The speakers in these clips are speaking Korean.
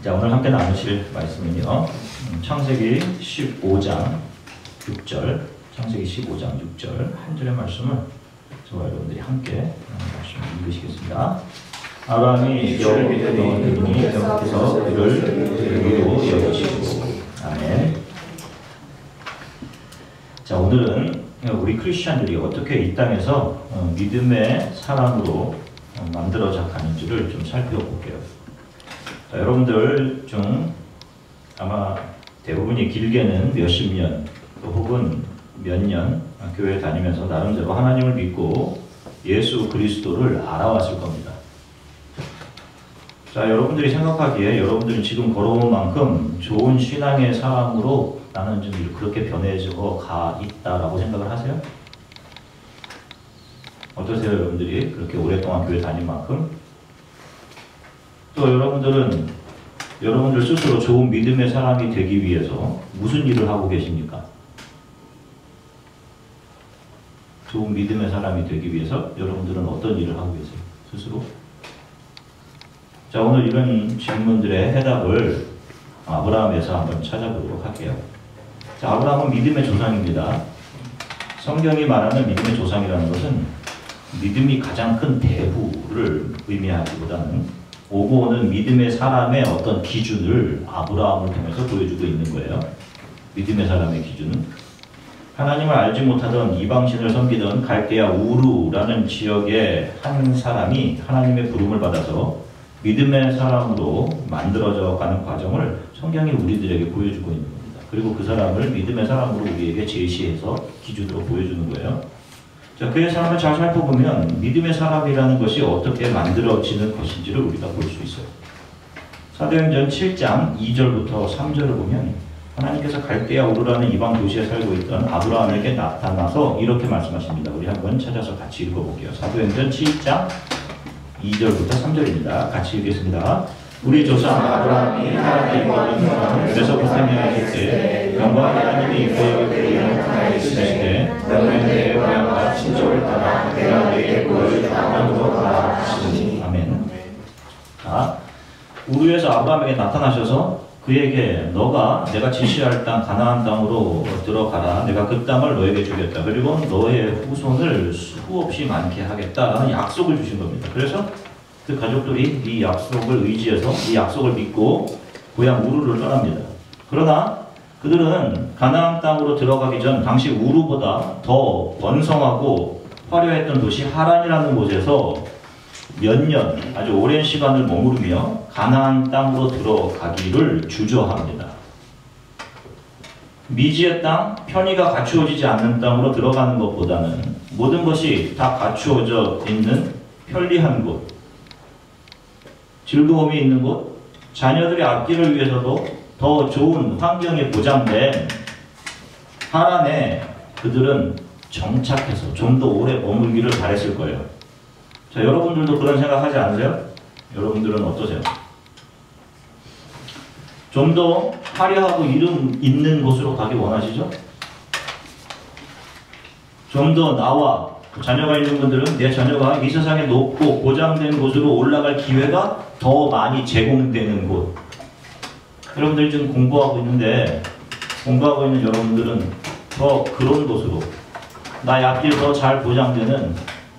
자, 오늘 함께 나누실 말씀은요, 창세기 15장 6절, 창세기 15장 6절 한 절의 말씀을 저와 여러분들이 함께 말씀을 읽으시겠습니다. 아브라함이 여호와를 믿으니 여호와께서 그를 의로 여기시고. 아멘. 자, 오늘은 우리 크리스천들이 어떻게 이 땅에서 믿음의 사람으로 만들어져 가는지를 좀 살펴볼게요. 자, 여러분들 중 아마 대부분이 길게는 몇십 년 혹은 몇 년 교회 다니면서 나름대로 하나님을 믿고 예수 그리스도를 알아왔을 겁니다. 자, 여러분들이 생각하기에 여러분들은 지금 걸어온 만큼 좋은 신앙의 사람으로 나는 좀 그렇게 변해져 가 있다라고 생각을 하세요? 어떠세요, 여러분들이 그렇게 오랫동안 교회 다닌 만큼? 또 여러분들 스스로 좋은 믿음의 사람이 되기 위해서 무슨 일을 하고 계십니까? 좋은 믿음의 사람이 되기 위해서 여러분들은 어떤 일을 하고 계세요? 스스로? 자, 오늘 이런 질문들의 해답을 아브라함에서 한번 찾아보도록 할게요. 자, 아브라함은 믿음의 조상입니다. 성경이 말하는 믿음의 조상이라는 것은 믿음이 가장 큰 대부를 의미하기보다는 오고 오는 믿음의 사람의 어떤 기준을 아브라함을 통해서 보여주고 있는 거예요. 믿음의 사람의 기준은 하나님을 알지 못하던 이방신을 섬기던 갈대아 우르라는 지역의 한 사람이 하나님의 부름을 받아서 믿음의 사람으로 만들어져 가는 과정을 성경이 우리들에게 보여주고 있는 겁니다. 그리고 그 사람을 믿음의 사람으로 우리에게 제시해서 기준으로 보여주는 거예요. 자, 그의 삶을 잘 살펴보면 믿음의 사람이라는 것이 어떻게 만들어지는 것인지를 우리가 볼 수 있어요. 사도행전 7장 2절부터 3절을 보면 하나님께서 갈대아 우르라는 이방 도시에 살고 있던 아브라함에게 나타나서 이렇게 말씀하십니다. 우리 한번 찾아서 같이 읽어볼게요. 사도행전 7장 2절부터 3절입니다. 같이 읽겠습니다. 우리 조상 아브라함이 하나님과 인정하는 메소포타미아에 때 영광 하나님이 그에게 보이는 이르시되 너는 내 고향과 친족을 따라 내가 너에게 보여줄 땅으로 가라 하시니. 아멘. 자, 우르에서 아브라함에게 나타나셔서 그에게 너가 내가 지시할 땅 가나안 땅으로 들어가라. 내가 그 땅을 너에게 주겠다. 그리고 너의 후손을 수없이 많게 하겠다라는 약속을 주신 겁니다. 그래서 그 가족들이 이 약속을 의지해서 이 약속을 믿고 고향 우르를 떠납니다. 그러나 그들은 가나안 땅으로 들어가기 전 당시 우르보다 더 번성하고 화려했던 도시 하란이라는 곳에서 몇 년, 아주 오랜 시간을 머무르며 가나안 땅으로 들어가기를 주저합니다. 미지의 땅, 편의가 갖추어지지 않는 땅으로 들어가는 것보다는 모든 것이 다 갖추어져 있는 편리한 곳, 즐거움이 있는 곳, 자녀들의 앞길을 위해서도 더 좋은 환경에 보장된 하란에 그들은 정착해서 좀 더 오래 머물기를 바랬을 거예요. 자, 여러분들도 그런 생각하지 않으세요? 여러분들은 어떠세요? 좀 더 화려하고 이름 있는 곳으로 가기 원하시죠? 좀 더 나와 자녀가 있는 분들은 내 자녀가 이 세상에 높고 보장된 곳으로 올라갈 기회가 더 많이 제공되는 곳. 여러분들 지금 공부하고 있는데 공부하고 있는 여러분들은 더 그런 곳으로 나의 앞길 더 잘 보장되는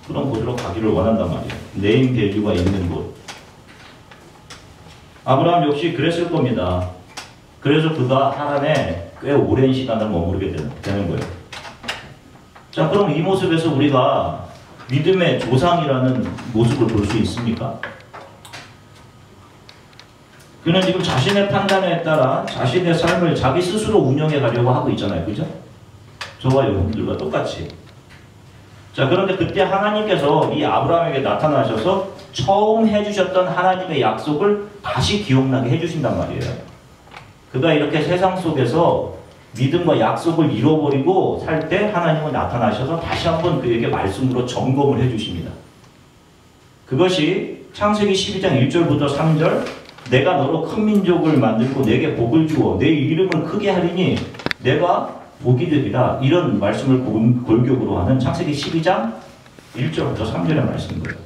그런 곳으로 가기를 원한단 말이에요. 네임 밸류가 있는 곳. 아브라함 역시 그랬을 겁니다. 그래서 그가 하란에 꽤 오랜 시간을 머무르게 되는 거예요. 자, 그럼 이 모습에서 우리가 믿음의 조상이라는 모습을 볼 수 있습니까? 그는 지금 자신의 판단에 따라 자신의 삶을 자기 스스로 운영해 가려고 하고 있잖아요. 그죠? 저와 여러분들과 똑같이. 자, 그런데 그때 하나님께서 이 아브라함에게 나타나셔서 처음 해주셨던 하나님의 약속을 다시 기억나게 해주신단 말이에요. 그가 이렇게 세상 속에서 믿음과 약속을 잃어버리고 살 때 하나님은 나타나셔서 다시 한번 그에게 말씀으로 점검을 해주십니다. 그것이 창세기 12장 1절부터 3절 내가 너로 큰 민족을 만들고 내게 복을 주어 내 이름을 크게 하리니 내가 복이 되리라. 이런 말씀을 골격으로 하는 창세기 12장 1절부터 3절의 말씀인 거예요.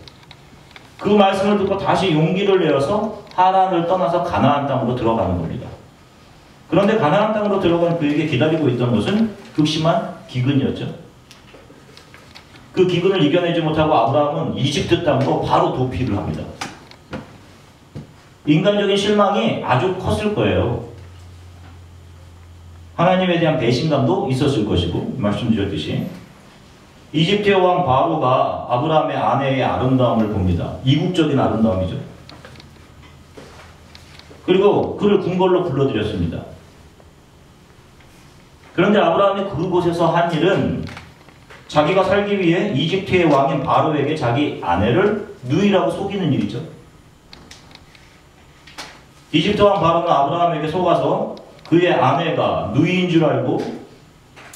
그 말씀을 듣고 다시 용기를 내어서 하란을 떠나서 가나안 땅으로 들어가는 겁니다. 그런데 가나안 땅으로 들어간 그에게 기다리고 있던 것은 극심한 기근이었죠. 그 기근을 이겨내지 못하고 아브라함은 이집트 땅으로 바로 도피를 합니다. 인간적인 실망이 아주 컸을 거예요. 하나님에 대한 배신감도 있었을 것이고, 말씀드렸듯이 이집트의 왕 바로가 아브라함의 아내의 아름다움을 봅니다. 이국적인 아름다움이죠. 그리고 그를 궁궐로 불러들였습니다. 그런데 아브라함이 그곳에서 한 일은 자기가 살기 위해 이집트의 왕인 바로에게 자기 아내를 누이라고 속이는 일이죠. 이집트 왕 바로는 아브라함에게 속아서 그의 아내가 누이인 줄 알고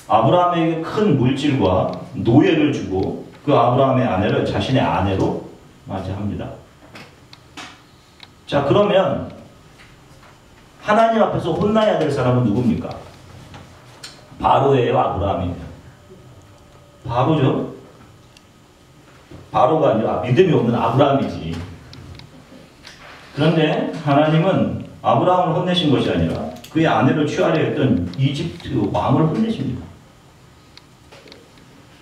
아브라함에게 큰 물질과 노예를 주고 그 아브라함의 아내를 자신의 아내로 맞이합니다. 자, 그러면 하나님 앞에서 혼나야 될 사람은 누굽니까? 바로예요, 아브라함입니다. 바로죠? 바로가 아니라 믿음이 없는 아브라함이지. 그런데 하나님은 아브라함을 혼내신 것이 아니라 그의 아내를 취하려 했던 이집트 왕을 혼내십니다.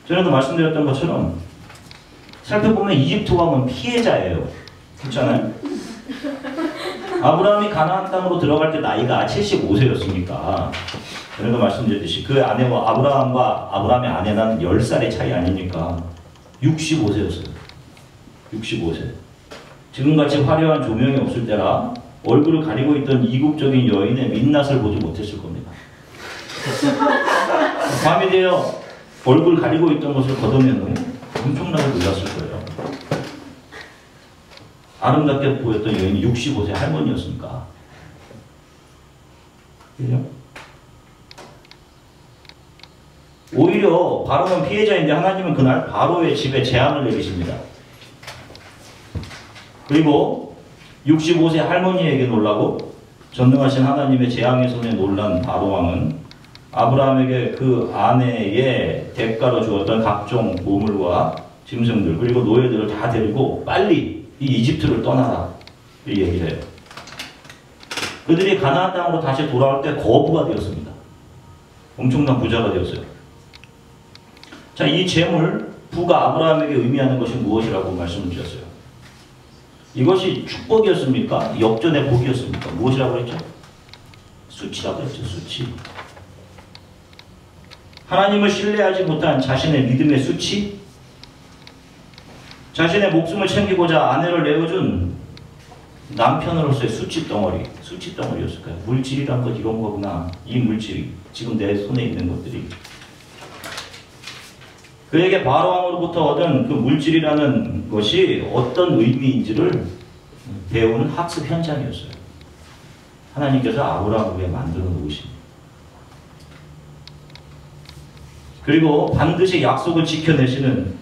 전에도 말씀드렸던 것처럼 살펴보면 이집트 왕은 피해자예요. 그렇잖아요? 아브라함이 가나안 땅으로 들어갈 때 나이가 75세였으니까 전에도 말씀드렸듯이 그 아내와 아브라함의 아내는 10살의 차이 아니니까 65세였어요. 65세. 지금같이 화려한 조명이 없을 때라 얼굴을 가리고 있던 이국적인 여인의 민낯을 보지 못했을 겁니다. 밤이 되어 얼굴 가리고 있던 것을 걷어내는 엄청나게 놀랐을 거예요. 아름답게 보였던 여인이 65세 할머니였으니까. 그죠? 오히려 바로는 피해자인데 하나님은 그날 바로의 집에 재앙을 내리십니다. 그리고 65세 할머니에게 놀라고 전능하신 하나님의 재앙의 손에 놀란 바로 왕은 아브라함에게 그 아내의 대가로 주었던 각종 보물과 짐승들 그리고 노예들을 다 데리고 빨리 이 이집트를 떠나라 이 얘기를 해요. 그들이 가나안 땅으로 다시 돌아올 때 거부가 되었습니다. 엄청난 부자가 되었어요. 자, 이 재물, 부가 아브라함에게 의미하는 것이 무엇이라고 말씀을 드렸어요. 이것이 축복이었습니까? 역전의 복이었습니까? 무엇이라고 그랬죠? 수치라고 그랬죠. 수치. 하나님을 신뢰하지 못한 자신의 믿음의 수치, 자신의 목숨을 챙기고자 아내를 내어준 남편으로서의 수치덩어리였을까요? 물질이란 것 이런 거구나. 이 물질이 지금 내 손에 있는 것들이 그에게 바로왕으로부터 얻은 그 물질이라는 것이 어떤 의미인지를 배우는 학습 현장이었어요. 하나님께서 아브라함을 위해 만들어 놓으십니다. 그리고 반드시 약속을 지켜내시는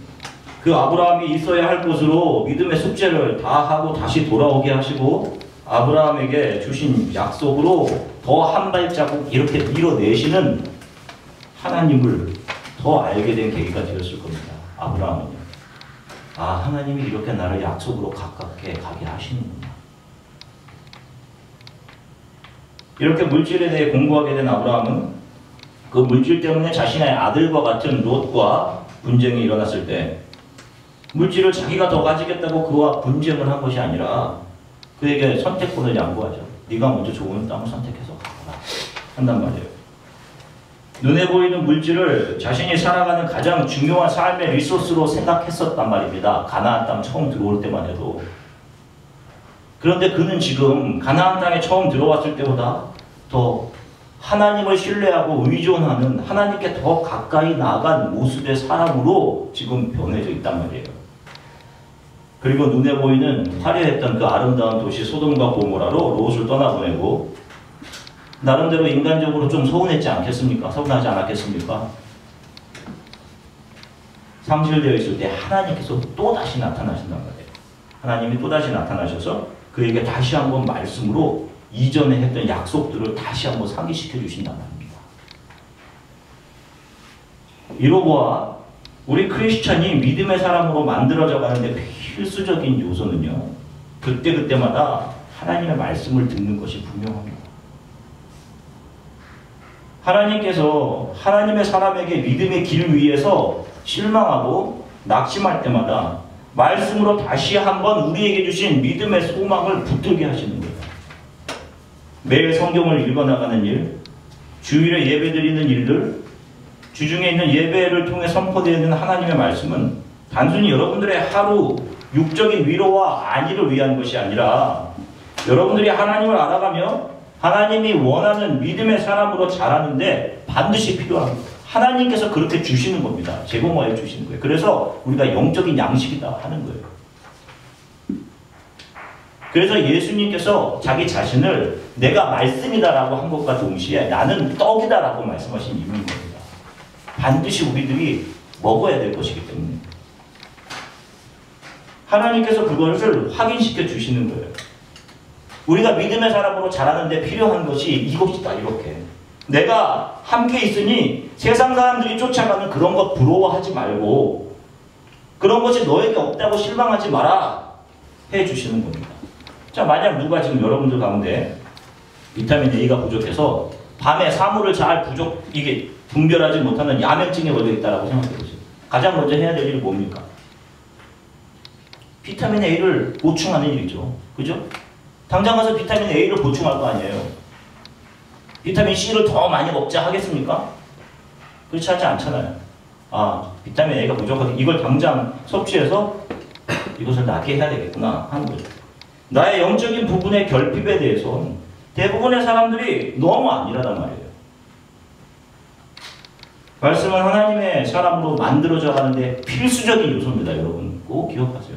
그 아브라함이 있어야 할 곳으로 믿음의 숙제를 다 하고 다시 돌아오게 하시고 아브라함에게 주신 약속으로 더 한 발자국 이렇게 밀어내시는 하나님을 더 알게 된 계기가 되었을 겁니다. 아브라함은요. 아, 하나님이 이렇게 나를 약속으로 가깝게 가게 하시는구나. 이렇게 물질에 대해 공부하게 된 아브라함은 그 물질 때문에 자신의 아들과 같은 롯과 분쟁이 일어났을 때 물질을 자기가 더 가지겠다고 그와 분쟁을 한 것이 아니라 그에게 선택권을 양보하죠. 네가 먼저 좋은 땅을 선택해서 가라 한단 말이에요. 눈에 보이는 물질을 자신이 살아가는 가장 중요한 삶의 리소스로 생각했었단 말입니다. 가나안 땅 처음 들어올 때만 해도. 그런데 그는 지금 가나안 땅에 처음 들어왔을 때보다 더 하나님을 신뢰하고 의존하는 하나님께 더 가까이 나아간 모습의 사람으로 지금 변해져 있단 말이에요. 그리고 눈에 보이는 화려했던 그 아름다운 도시 소돔과 고모라로 롯을 떠나보내고 나름대로 인간적으로 좀 서운했지 않겠습니까? 서운하지 않았겠습니까? 상실되어 있을 때 하나님께서 또다시 나타나신단 말이에요. 하나님이 또다시 나타나셔서 그에게 다시 한번 말씀으로 이전에 했던 약속들을 다시 한번 상기시켜 주신단 말입니다. 이로보아 우리 크리스찬이 믿음의 사람으로 만들어져 가는데 필수적인 요소는요. 그때그때마다 하나님의 말씀을 듣는 것이 분명합니다. 하나님께서 하나님의 사람에게 믿음의 길 위에서 실망하고 낙심할 때마다 말씀으로 다시 한번 우리에게 주신 믿음의 소망을 붙들게 하시는 거예요. 매일 성경을 읽어나가는 일, 주일에 예배드리는 일들, 주중에 있는 예배를 통해 선포되는 하나님의 말씀은 단순히 여러분들의 하루 육적인 위로와 안위를 위한 것이 아니라 여러분들이 하나님을 알아가며 하나님이 원하는 믿음의 사람으로 자라는데 반드시 필요합니다. 하나님께서 그렇게 주시는 겁니다. 제공하여 주시는 거예요. 그래서 우리가 영적인 양식이다 하는 거예요. 그래서 예수님께서 자기 자신을 내가 말씀이다라고 한 것과 동시에 나는 떡이다라고 말씀하신 이유인 겁니다. 반드시 우리들이 먹어야 될 것이기 때문에 하나님께서 그것을 확인시켜 주시는 거예요. 우리가 믿음의 사람으로 자라는데 필요한 것이 이것이다. 이렇게 내가 함께 있으니 세상 사람들이 쫓아가는 그런 것 부러워하지 말고 그런 것이 너에게 없다고 실망하지 마라 해 주시는 겁니다. 자, 만약 누가 지금 여러분들 가운데 비타민 A가 부족해서 밤에 사물을 잘 이게 분별하지 못하는 야맹증에 걸려 있다라고 생각해 보세요. 가장 먼저 해야 될 일이 뭡니까? 비타민 A를 보충하는 일이죠. 그죠? 당장 가서 비타민 A를 보충할 거 아니에요. 비타민 C를 더 많이 먹자 하겠습니까? 그렇지 하지 않잖아요. 아, 비타민 A가 부족하게 이걸 당장 섭취해서 이것을 낫게 해야 되겠구나 하는 거죠. 나의 영적인 부분의 결핍에 대해서는 대부분의 사람들이 너무 안일하단 말이에요. 말씀은 하나님의 사람으로 만들어져 가는데 필수적인 요소입니다. 여러분 꼭 기억하세요.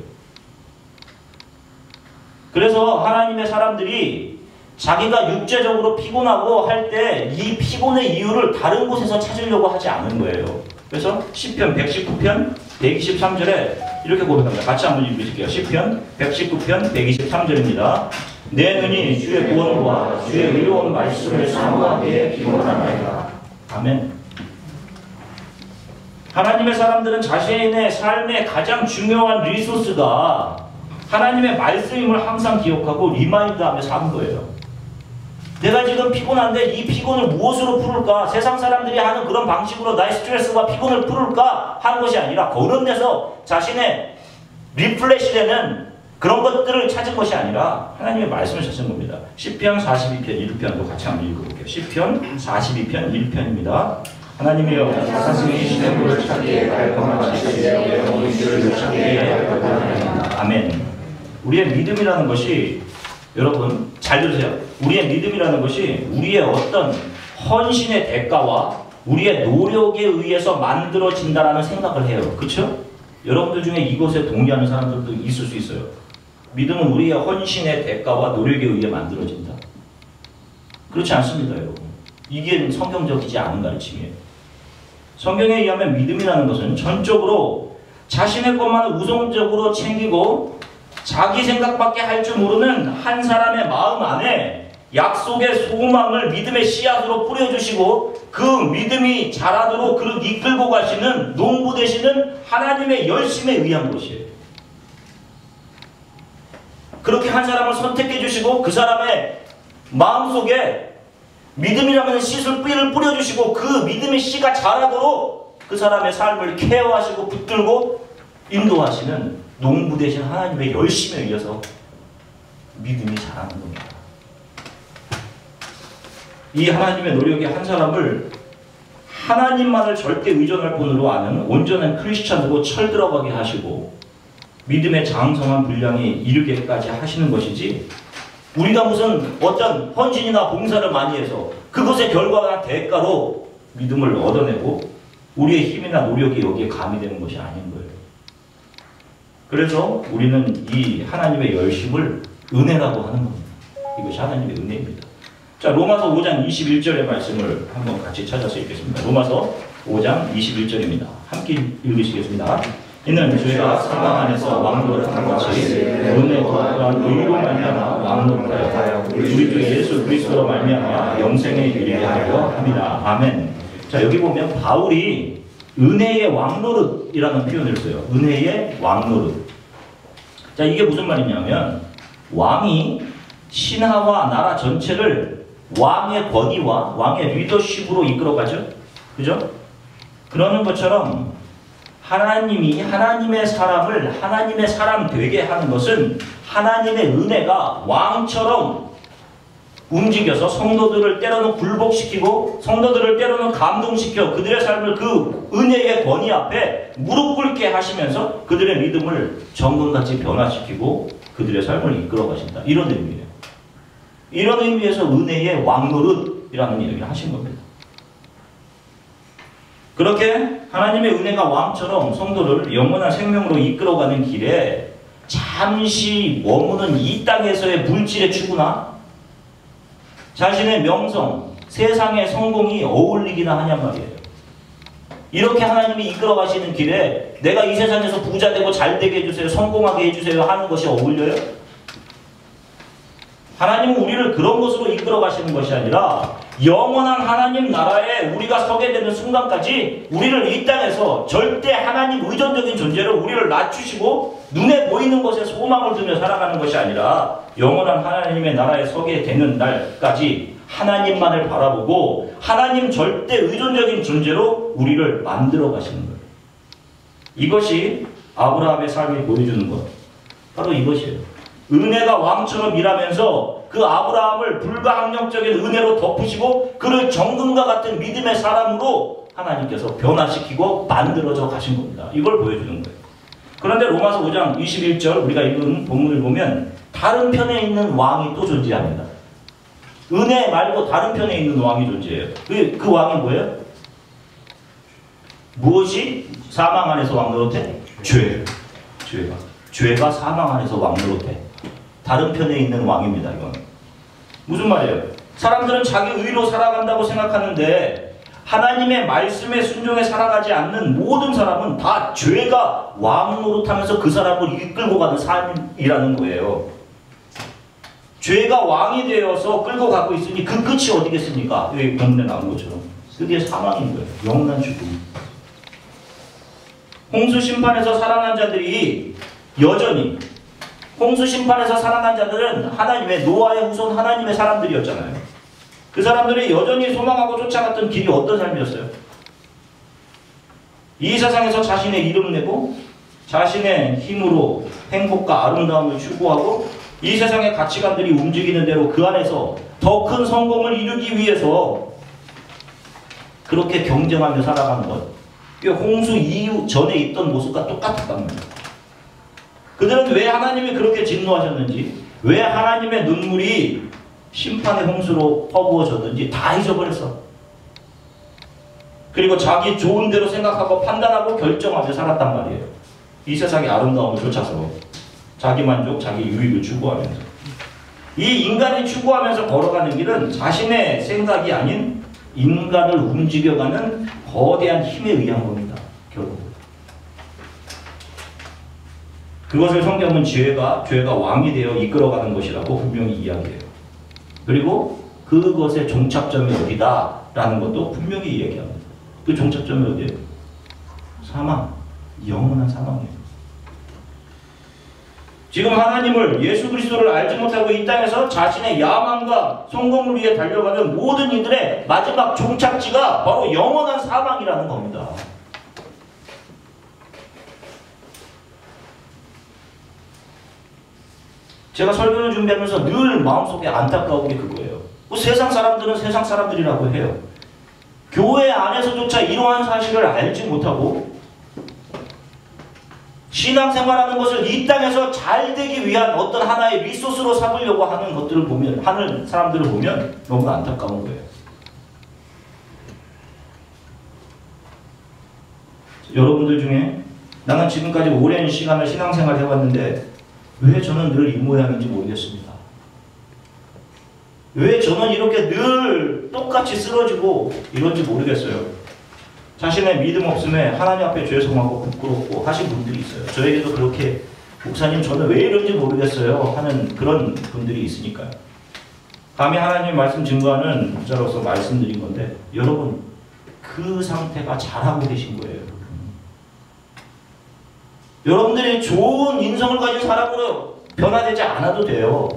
그래서 하나님의 사람들이 자기가 육체적으로 피곤하고 할 때 이 피곤의 이유를 다른 곳에서 찾으려고 하지 않은 거예요. 그래서 시편 119편 123절에 이렇게 고백합니다. 같이 한번 읽으실게요. 시편 119편 123절입니다. 내 눈이 주의 구원과 주의 의로운 말씀을 사모하기에 피곤하나이다. 아멘. 하나님의 사람들은 자신의 삶의 가장 중요한 리소스가 하나님의 말씀임을 항상 기억하고 리마인드하며 사는 거예요. 내가 지금 피곤한데 이 피곤을 무엇으로 풀을까? 세상 사람들이 하는 그런 방식으로 나의 스트레스와 피곤을 풀을까? 하는 것이 아니라 거듭내서 자신의 리플레시 되는 그런 것들을 찾은 것이 아니라 하나님의 말씀을 찾은 겁니다. 시편 42편 1편도 같이 한번 읽어볼게요. 시편 42편 1편입니다. 하나님이여 사슴이 시냇물을 찾기에 갈망하시되 영혼이 주를 찾기에 갈망하나이다. 아멘. 우리의 믿음이라는 것이 여러분 잘 들으세요. 우리의 믿음이라는 것이 우리의 어떤 헌신의 대가와 우리의 노력에 의해서 만들어진다라는 생각을 해요. 그렇죠? 여러분들 중에 이것에 동의하는 사람들도 있을 수 있어요. 믿음은 우리의 헌신의 대가와 노력에 의해 만들어진다. 그렇지 않습니다, 여러분. 이게 성경적이지 않은 가르침이에요. 성경에 의하면 믿음이라는 것은 전적으로 자신의 것만을 우선적으로 챙기고 자기 생각밖에 할 줄 모르는 한 사람의 마음 안에 약속의 소망을 믿음의 씨앗으로 뿌려주시고 그 믿음이 자라도록 그를 이끌고 가시는 농부 되시는 하나님의 열심에 의한 것이에요. 그렇게 한 사람을 선택해 주시고 그 사람의 마음속에 믿음이라는 씨를 뿌려주시고 그 믿음의 씨가 자라도록 그 사람의 삶을 케어하시고 붙들고 인도하시는 농부 되신 하나님의 열심에 의해서 믿음이 자라는 겁니다. 이 하나님의 노력이 한 사람을 하나님만을 절대 의존할 분으로 아는 온전한 크리스찬으로 철들어가게 하시고 믿음의 장성한 분량에 이르게까지 하시는 것이지 우리가 무슨 어떤 헌신이나 봉사를 많이 해서 그것의 결과나 대가로 믿음을 얻어내고 우리의 힘이나 노력이 여기에 가미되는 것이 아닌 거예요. 그래서 우리는 이 하나님의 열심을 은혜라고 하는 겁니다. 이것이 하나님의 은혜입니다. 자, 로마서 5장 21절의 말씀을 한번 같이 찾아서 읽겠습니다. 로마서 5장 21절입니다. 함께 읽으시겠습니다. 이는 죄가 사망 안에서 왕노릇한 것이 은혜 또한 의로 말미암아 왕노릇하여 우리 주 예수 그리스도로 말미암아 영생에 이르게 하려 합니다. 아멘. 자, 여기 보면 바울이 은혜의 왕노릇이라는 표현을 써요. 은혜의 왕노릇. 자, 이게 무슨 말이냐면 왕이 신하와 나라 전체를 왕의 권위와 왕의 리더십으로 이끌어가죠. 그죠? 그러는 것처럼 하나님이 하나님의 사람을 하나님의 사람 되게 하는 것은 하나님의 은혜가 왕처럼 움직여서 성도들을 때로는 굴복시키고 성도들을 때로는 감동시켜 그들의 삶을 그 은혜의 권위 앞에 무릎 꿇게 하시면서 그들의 믿음을 정금같이 변화시키고 그들의 삶을 이끌어 가신다. 이런 의미예요. 이런 의미에서 은혜의 왕노릇이라는 이야기를 하신 겁니다. 그렇게 하나님의 은혜가 왕처럼 성도를 영원한 생명으로 이끌어가는 길에 잠시 머무는 이 땅에서의 물질의 추구나 자신의 명성, 세상의 성공이 어울리기나 하냔 말이에요. 이렇게 하나님이 이끌어 가시는 길에 내가 이 세상에서 부자 되고 잘 되게 해주세요, 성공하게 해주세요 하는 것이 어울려요? 하나님은 우리를 그런 것으로 이끌어 가시는 것이 아니라 영원한 하나님 나라에 우리가 서게 되는 순간까지 우리를 이 땅에서 절대 하나님 의존적인 존재로 우리를 낮추시고 눈에 보이는 것에 소망을 두며 살아가는 것이 아니라 영원한 하나님의 나라에 서게 되는 날까지 하나님만을 바라보고 하나님 절대 의존적인 존재로 우리를 만들어 가시는 거예요. 이것이 아브라함의 삶이 보여주는 것. 바로 이것이에요. 은혜가 왕처럼 일하면서 그 아브라함을 불가항력적인 은혜로 덮으시고 그를 정금과 같은 믿음의 사람으로 하나님께서 변화시키고 만들어져 가신 겁니다. 이걸 보여주는 거예요. 그런데 로마서 5장 21절 우리가 읽은 본문을 보면 다른 편에 있는 왕이 또 존재합니다. 은혜 말고 다른 편에 있는 왕이 존재해요. 그 왕이 뭐예요? 무엇이 사망 안에서 왕노릇해? 죄가 사망 안에서 왕노릇해. 다른 편에 있는 왕입니다. 이건 무슨 말이에요? 사람들은 자기 의로 살아간다고 생각하는데 하나님의 말씀에 순종해 살아가지 않는 모든 사람은 다 죄가 왕노릇하면서 그 사람을 이끌고 가는 삶이라는 거예요. 죄가 왕이 되어서 끌고 가고 있으니 그 끝이 어디겠습니까? 여기 본문에 나온 것처럼 그게 사망인 거예요. 영원한 죽음. 홍수 심판에서 살아난 자들이 여전히 홍수 심판에서 살아난 자들은 하나님의 노아의 후손 하나님의 사람들이었잖아요. 그 사람들이 여전히 소망하고 쫓아갔던 길이 어떤 삶이었어요? 이 세상에서 자신의 이름 내고 자신의 힘으로 행복과 아름다움을 추구하고 이 세상의 가치관들이 움직이는 대로 그 안에서 더 큰 성공을 이루기 위해서 그렇게 경쟁하며 살아가는 것. 홍수 이후 전에 있던 모습과 똑같았단 말이에요. 그들은 왜 하나님이 그렇게 진노하셨는지, 왜 하나님의 눈물이 심판의 홍수로 퍼부어졌는지 다 잊어버렸어. 그리고 자기 좋은 대로 생각하고 판단하고 결정하며 살았단 말이에요. 이 세상의 아름다움을 쫓아서 자기 만족, 자기 유익을 추구하면서. 이 인간이 추구하면서 걸어가는 길은 자신의 생각이 아닌 인간을 움직여가는 거대한 힘에 의한 겁니다. 결국. 그것을 성경은 죄가 왕이 되어 이끌어가는 것이라고 분명히 이야기해요. 그리고 그것의 종착점이 어디다라는 것도 분명히 이야기합니다. 그 종착점이 어디예요? 사망, 영원한 사망이에요. 지금 하나님을 예수 그리스도를 알지 못하고 이 땅에서 자신의 야망과 성공을 위해 달려가는 모든 이들의 마지막 종착지가 바로 영원한 사망이라는 겁니다. 제가 설교를 준비하면서 늘 마음속에 안타까운 게 그거예요. 세상 사람들은 세상 사람들이라고 해요. 교회 안에서조차 이러한 사실을 알지 못하고 신앙생활하는 것을 이 땅에서 잘 되기 위한 어떤 하나의 리소스로 삼으려고 하는 것들을 보면, 하는 사람들을 보면 너무 안타까운 거예요. 여러분들 중에 나는 지금까지 오랜 시간을 신앙생활 해왔는데 왜 저는 늘 이 모양인지 모르겠습니다. 왜 저는 이렇게 늘 똑같이 쓰러지고 이런지 모르겠어요. 자신의 믿음 없음에 하나님 앞에 죄송하고 부끄럽고 하신 분들이 있어요. 저에게도 그렇게 목사님 저는 왜 이런지 모르겠어요 하는 그런 분들이 있으니까요. 감히 하나님 말씀 증거하는 목자로서 말씀드린 건데 여러분 그 상태가 잘하고 계신 거예요. 여러분들이 좋은 인성을 가진 사람으로 변화되지 않아도 돼요.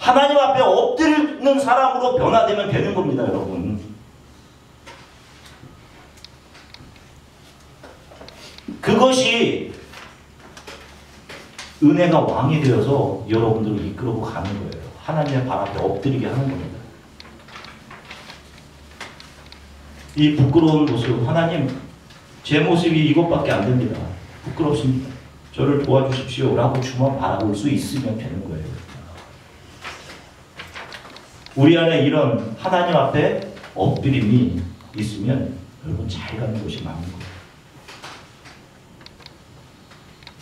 하나님 앞에 엎드리는 사람으로 변화되면 되는 겁니다, 여러분. 그것이 은혜가 왕이 되어서 여러분들을 이끌고 가는 거예요. 하나님의 발 앞에 엎드리게 하는 겁니다. 이 부끄러운 모습, 하나님 제 모습이 이것밖에 안 됩니다. 부끄럽습니다. 저를 도와주십시오 라고 주만 바라볼 수 있으면 되는 거예요. 우리 안에 이런 하나님 앞에 엎드림이 있으면 여러분 잘 가는 것이 맞는 거예요.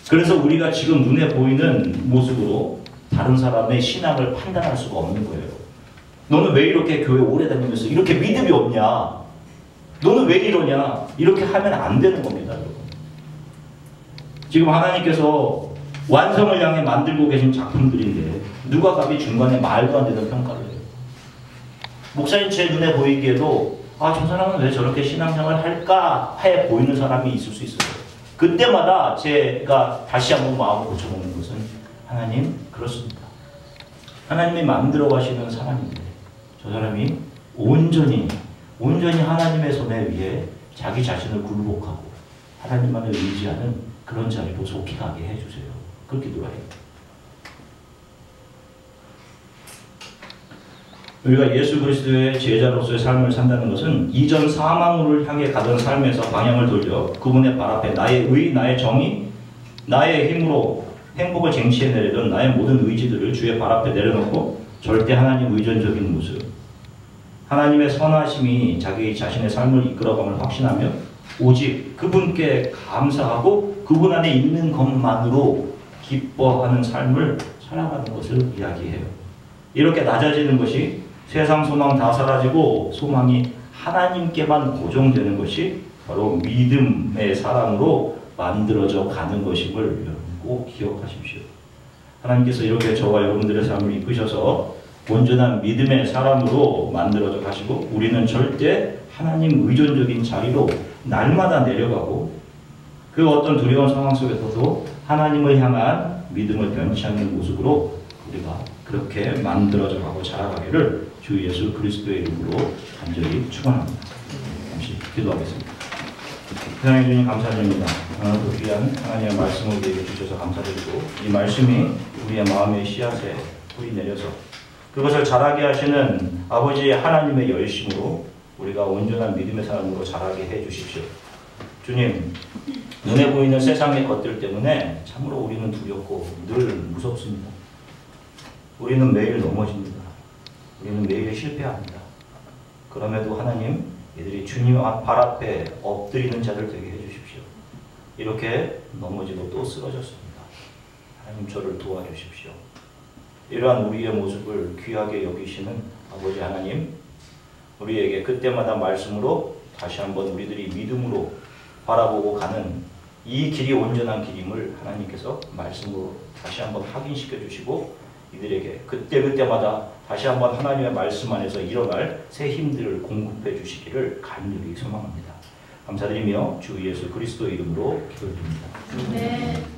그래서 우리가 지금 눈에 보이는 모습으로 다른 사람의 신앙을 판단할 수가 없는 거예요. 너는 왜 이렇게 교회 오래 다니면서 이렇게 믿음이 없냐? 너는 왜 이러냐? 이렇게 하면 안 되는 겁니다, 여러분. 지금 하나님께서 완성을 향해 만들고 계신 작품들인데 누가 감히 중간에 말도 안 되는 평가를 해요. 목사님 제 눈에 보이기에도 저 사람은 왜 저렇게 신앙생활을 할까 해 보이는 사람이 있을 수 있어요. 그때마다 제가 다시 한번 마음을 고쳐보는 것은 하나님 그렇습니다. 하나님이 만들어 가시는 사람인데 저 사람이 온전히 하나님의 손에 위해 자기 자신을 굴복하고 하나님만을 의지하는 그런 자리로 속히 가게 해주세요. 그렇게 기도해요. 우리가 예수 그리스도의 제자로서의 삶을 산다는 것은 이전 사망을 향해 가던 삶에서 방향을 돌려 그분의 발 앞에 나의 의, 나의 정의, 나의 힘으로 행복을 쟁취해내려던 나의 모든 의지들을 주의 발 앞에 내려놓고 절대 하나님 의존적인 모습, 하나님의 선하심이 자기 자신의 삶을 이끌어감을 확신하며 오직 그분께 감사하고 그분 안에 있는 것만으로 기뻐하는 삶을 살아가는 것을 이야기해요. 이렇게 낮아지는 것이 세상 소망 다 사라지고 소망이 하나님께만 고정되는 것이 바로 믿음의 사람으로 만들어져 가는 것임을 여러분 꼭 기억하십시오. 하나님께서 이렇게 저와 여러분들의 삶을 이끄셔서 온전한 믿음의 사람으로 만들어져 가시고 우리는 절대 하나님 의존적인 자리로 날마다 내려가고 그 어떤 두려운 상황 속에서도 하나님을 향한 믿음을 변치 않는 모습으로 우리가 그렇게 만들어져 가고 자라가기를 주 예수 그리스도의 이름으로 간절히 축원합니다. 잠시 기도하겠습니다. 하나님 주님 감사드립니다. 그 귀한 하나님의 말씀을 우리에게 주셔서 감사드리고 이 말씀이 우리의 마음의 씨앗에 뿌리 내려서 그것을 자라게 하시는 아버지 하나님의 열심으로 우리가 온전한 믿음의 사람으로 자라게 해주십시오. 주님, 눈에 보이는 세상의 것들 때문에 참으로 우리는 두렵고 늘 무섭습니다. 우리는 매일 넘어집니다. 우리는 매일 실패합니다. 그럼에도 하나님, 이들이 주님 발 앞에 엎드리는 자들 되게 해주십시오. 이렇게 넘어지고 또 쓰러졌습니다. 하나님 저를 도와주십시오. 이러한 우리의 모습을 귀하게 여기시는 아버지 하나님, 우리에게 그때마다 말씀으로 다시 한번 우리들이 믿음으로 바라보고 가는 이 길이 온전한 길임을 하나님께서 말씀으로 다시 한번 확인시켜 주시고 이들에게 그때마다 다시 한번 하나님의 말씀 안에서 일어날 새 힘들을 공급해 주시기를 간절히 소망합니다. 감사드리며 주 예수 그리스도의 이름으로 기도드립니다. 네.